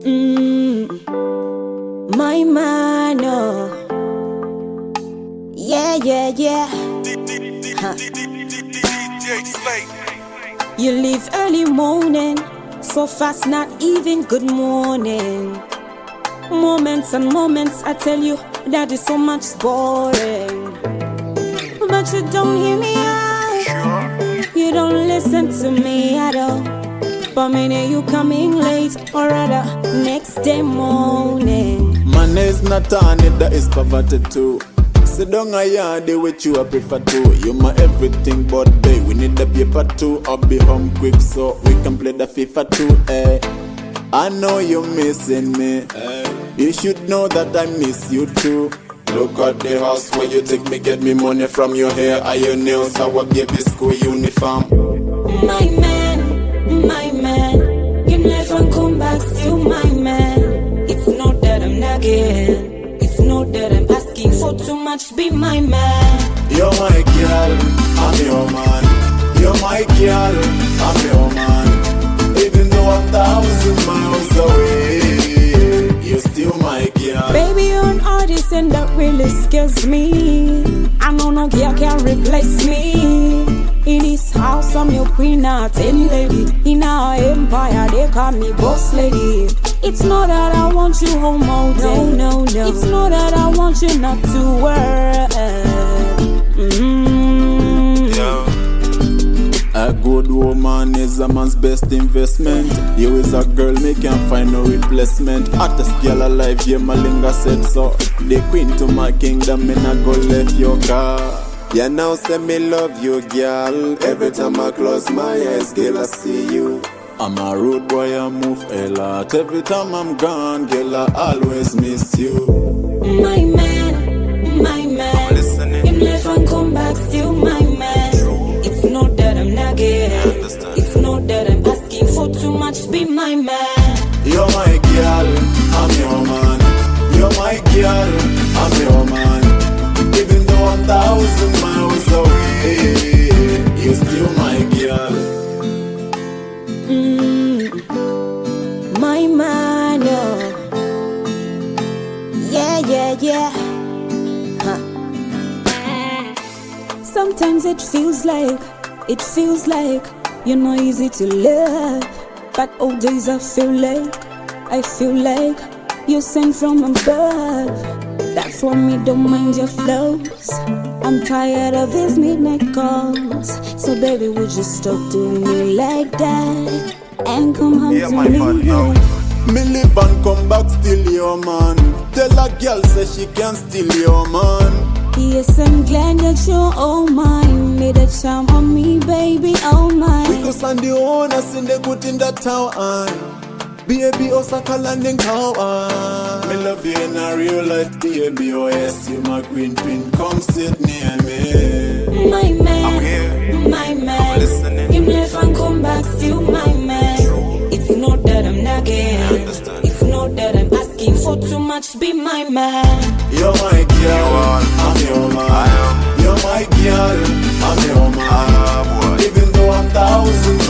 My man, oh. Yeah. Huh. You leave early morning, so fast, not even good morning. Moments and moments, I tell you, that is so much boring. But you don't hear me out. You don't listen to me at all. But minute you coming late, or rather next day morning. Money is not on it, that is poverty too. Sit down a yard with you, I prefer to. You my everything, but babe, we need the paper too. I'll be home quick so we can play the FIFA too. I know you're missing me. You should know that I miss you too. Look at the house where you take me, get me money from your hair and your nails. Our baby school uniform. My man, you never come back, still my man. It's not that I'm nagging, it's not that I'm asking for too much, be my man. You're my girl, I'm your man. You're my girl, I'm your man. Even though I'm 1,000 miles away, you're still my girl. Baby, you're an artist and that really scares me. I know no girl can replace me. In this house, I'm your queen, not any lady. In our empire, they call me boss lady. It's not that I want you home all day. No. It's not that I want you not to work. A good woman is a man's best investment. You is a girl, me can't find no replacement. Hottest girl alive, yeah, Malinga said so. The queen to my kingdom, me not go left your car. Yeah, now say me love you, girl. Every time I close my eyes, girl, I see you. I'm a rude boy, I move a lot. Every time I'm gone, girl, I always miss you. My man, you never come back, still my man. It's not that I'm nagging, it's not that I'm asking for too much, be my man. You're my girl, I'm your man. You're my girl, I'm your man. Even though I'm 1,000 miles away, you're still my girl. My man, oh. Yeah. Huh. Sometimes it feels like you're not easy to love. But all days I feel like you're sent from above. That's why me don't mind your flows. I'm tired of these midnight calls. So baby, would you stop doing me like that and come home to me? Me live and come back, still your man. Tell a girl say she can steal your man. Yes, I'm glad that you're all mine. Made a charm on me, baby, all mine. Because I'm the owners in the good in the town. Baby, Osaka landing cow. Me love you in a real life, baby. Oh yes, you my queen, come sit near me. My man, you never come back, still my man. It's not that I'm nagging, it's not that I'm asking for too much, be my man. You're my girl, I'm your man. You're my girl, I'm your man. Even though I'm 1,000